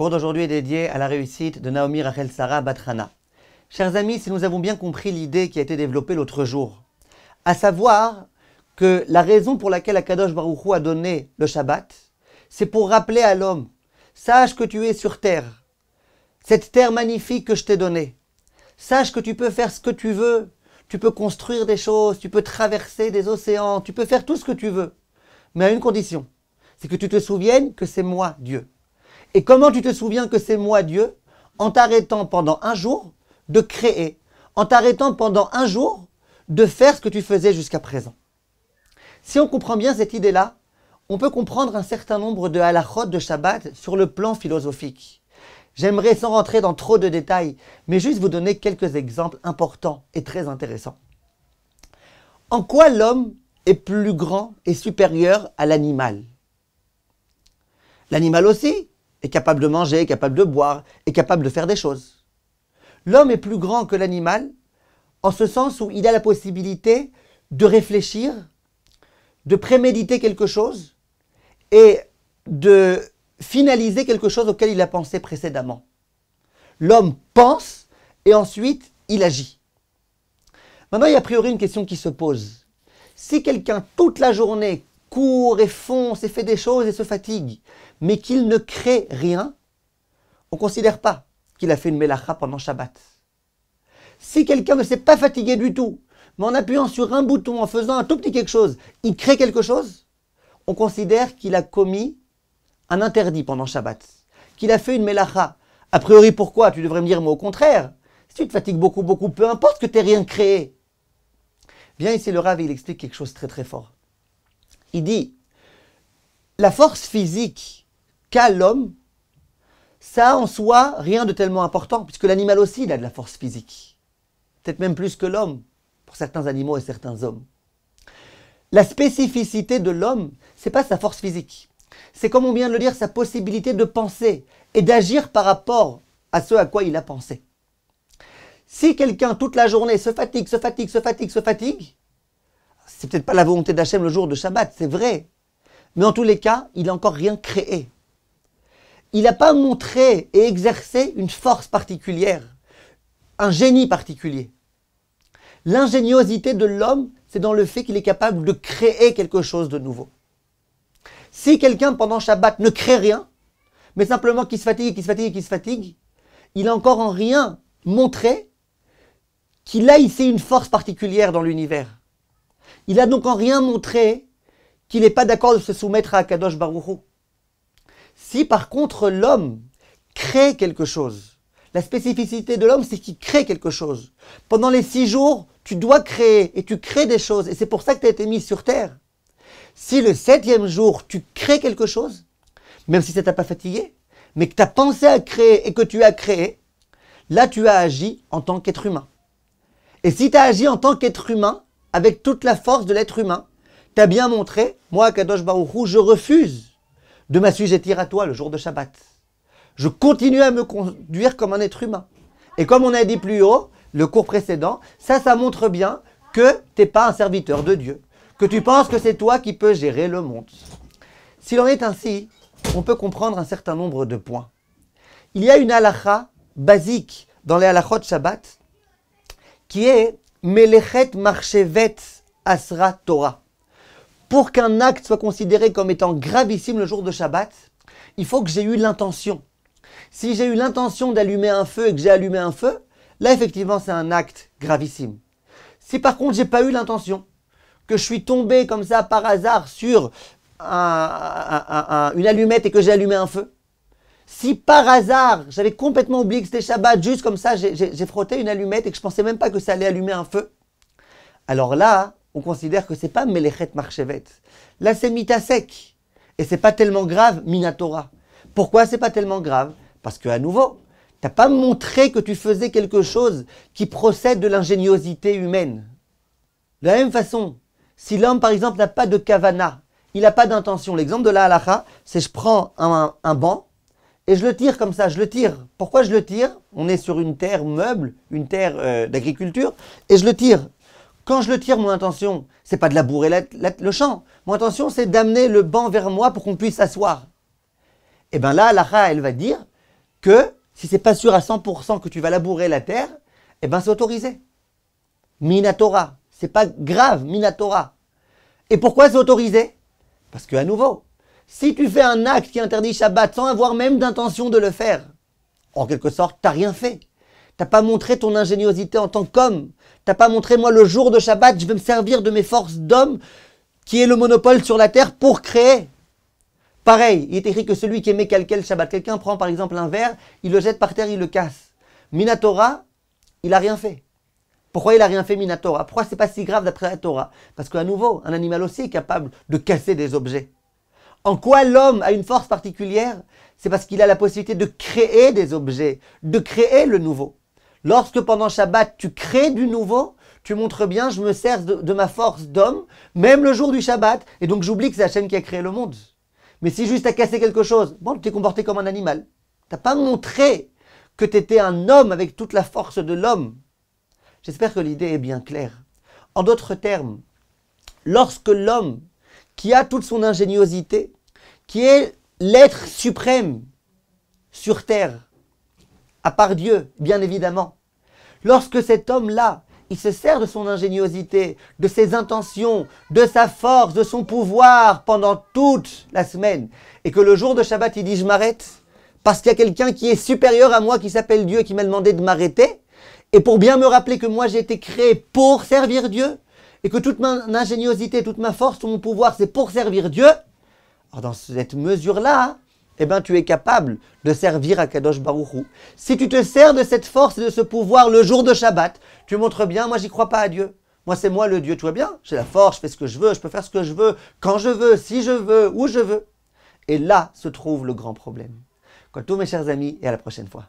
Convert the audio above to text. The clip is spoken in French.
cours d'aujourd'hui est dédié à la réussite de Naomi Rachel Sarah Bat Hana. Chers amis, si nous avons bien compris l'idée qui a été développée l'autre jour, à savoir que la raison pour laquelle Akadosh Baruch Hu a donné le Shabbat, c'est pour rappeler à l'homme, sache que tu es sur terre, cette terre magnifique que je t'ai donnée. Sache que tu peux faire ce que tu veux, tu peux construire des choses, tu peux traverser des océans, tu peux faire tout ce que tu veux. Mais à une condition, c'est que tu te souviennes que c'est moi Dieu. Et comment tu te souviens que c'est moi Dieu? En t'arrêtant pendant un jour de créer, en t'arrêtant pendant un jour de faire ce que tu faisais jusqu'à présent. Si on comprend bien cette idée-là, on peut comprendre un certain nombre de halachot de Shabbat sur le plan philosophique. J'aimerais, sans rentrer dans trop de détails, mais juste vous donner quelques exemples importants et très intéressants. En quoi l'homme est plus grand et supérieur à l'animal? L'animal aussi est capable de manger, est capable de boire, est capable de faire des choses. L'homme est plus grand que l'animal en ce sens où il a la possibilité de réfléchir, de préméditer quelque chose et de finaliser quelque chose auquel il a pensé précédemment. L'homme pense et ensuite il agit. Maintenant, il y a a priori une question qui se pose. Si quelqu'un toute la journée court et fonce et fait des choses et se fatigue, mais qu'il ne crée rien, on ne considère pas qu'il a fait une mélacha pendant Shabbat. Si quelqu'un ne s'est pas fatigué du tout, mais en appuyant sur un bouton, en faisant un tout petit quelque chose, il crée quelque chose, on considère qu'il a commis un interdit pendant Shabbat, qu'il a fait une mélacha. A priori, pourquoi? Tu devrais me dire, mais au contraire, si tu te fatigues beaucoup, peu importe que tu n'aies rien créé. Bien ici, le Rav, il explique quelque chose de très très fort. Il dit, la force physique qu'a l'homme, ça a en soi rien de tellement important, puisque l'animal aussi, il a de la force physique. Peut-être même plus que l'homme, pour certains animaux et certains hommes. La spécificité de l'homme, c'est pas sa force physique. C'est, comme on vient de le dire, sa possibilité de penser et d'agir par rapport à ce à quoi il a pensé. Si quelqu'un, toute la journée, se fatigue, c'est peut-être pas la volonté d'Hachem le jour de Shabbat, c'est vrai. Mais en tous les cas, il n'a encore rien créé. Il n'a pas montré et exercé une force particulière, un génie particulier. L'ingéniosité de l'homme, c'est dans le fait qu'il est capable de créer quelque chose de nouveau. Si quelqu'un, pendant Shabbat, ne crée rien, mais simplement qu'il se fatigue, il n'a encore en rien montré qu'il a ici une force particulière dans l'univers. Il n'a donc en rien montré qu'il n'est pas d'accord de se soumettre à Akadosh Baruch Hu. Si par contre l'homme crée quelque chose, la spécificité de l'homme, c'est qu'il crée quelque chose. Pendant les 6 jours, tu dois créer et tu crées des choses. Et c'est pour ça que tu as été mis sur terre. Si le 7e jour, tu crées quelque chose, même si ça t'a pas fatigué, mais que tu as pensé à créer et que tu as créé, là tu as agi en tant qu'être humain. Et si tu as agi en tant qu'être humain, avec toute la force de l'être humain, tu as bien montré, moi, Kadosh Baruch Hu, je refuse de m'assujettir à toi le jour de Shabbat. Je continue à me conduire comme un être humain. Et comme on a dit plus haut, le cours précédent, ça montre bien que tu n'es pas un serviteur de Dieu, que tu penses que c'est toi qui peux gérer le monde. S'il en est ainsi, on peut comprendre un certain nombre de points. Il y a une halakha basique dans les halachot Shabbat qui est Melechet Marchevet Asra Torah. Pour qu'un acte soit considéré comme étant gravissime le jour de Shabbat, il faut que j'ai eu l'intention. Si j'ai eu l'intention d'allumer un feu et que j'ai allumé un feu, là effectivement c'est un acte gravissime. Si par contre j'ai pas eu l'intention, que je suis tombé comme ça par hasard sur une allumette et que j'ai allumé un feu, si par hasard j'avais complètement oublié que c'était Shabbat, juste comme ça j'ai frotté une allumette et que je pensais même pas que ça allait allumer un feu, alors là on considère que c'est pas Melechet Marchevet, là c'est Mitasek et c'est pas tellement grave Minatora. Pourquoi c'est pas tellement grave? Parce que à nouveau, t'as pas montré que tu faisais quelque chose qui procède de l'ingéniosité humaine. De la même façon, si l'homme par exemple n'a pas de kavana, il n'a pas d'intention. L'exemple de la halakha, c'est je prends un banc et je le tire comme ça, je le tire. Pourquoi je le tire? On est sur une terre meuble, une terre d'agriculture, et je le tire. Quand je le tire, mon intention, c'est pas de labourer le champ. Mon intention, c'est d'amener le banc vers moi pour qu'on puisse s'asseoir. Et bien là, la halakha, elle va dire, que si c'est pas sûr à 100% que tu vas labourer la terre, eh ben c'est autorisé. Minatora, c'est pas grave, Minatora. Et pourquoi c'est autorisé? Parce que à nouveau, si tu fais un acte qui interdit Shabbat sans avoir même d'intention de le faire, en quelque sorte, t'as rien fait. T'as pas montré ton ingéniosité en tant qu'homme. T'as pas montré, moi, le jour de Shabbat, je vais me servir de mes forces d'homme qui est le monopole sur la terre pour créer. Pareil, il est écrit que celui qui aimait calquer le Shabbat, quelqu'un prend par exemple un verre, il le jette par terre, il le casse. Minatora, il a rien fait. Pourquoi il a rien fait Minatora? Pourquoi c'est pas si grave d'après la Torah? Parce qu'à nouveau, un animal aussi est capable de casser des objets. En quoi l'homme a une force particulière? C'est parce qu'il a la possibilité de créer des objets, de créer le nouveau. Lorsque pendant Shabbat, tu crées du nouveau, tu montres bien, je me sers de ma force d'homme, même le jour du Shabbat, et donc j'oublie que c'est Hachem qui a créé le monde. Mais si juste tu as cassé quelque chose, bon, tu t'es comporté comme un animal. Tu n'as pas montré que tu étais un homme avec toute la force de l'homme. J'espère que l'idée est bien claire. En d'autres termes, lorsque l'homme, qui a toute son ingéniosité, qui est l'être suprême sur terre, à part Dieu, bien évidemment, lorsque cet homme-là, il se sert de son ingéniosité, de ses intentions, de sa force, de son pouvoir pendant toute la semaine, et que le jour de Shabbat, il dit « je m'arrête » parce qu'il y a quelqu'un qui est supérieur à moi, qui s'appelle Dieu, qui m'a demandé de m'arrêter, et pour bien me rappeler que moi j'ai été créé pour servir Dieu, et que toute mon ingéniosité, toute ma force, tout mon pouvoir, c'est pour servir Dieu, alors dans cette mesure-là, eh ben, tu es capable de servir à Kadosh Baruch Hu. Si tu te sers de cette force et de ce pouvoir le jour de Shabbat, tu montres bien, moi j'y crois pas à Dieu. Moi c'est moi le Dieu, tu vois bien, j'ai la force, je fais ce que je veux, je peux faire ce que je veux, quand je veux, si je veux, où je veux. Et là se trouve le grand problème. Quant à tous mes chers amis, et à la prochaine fois.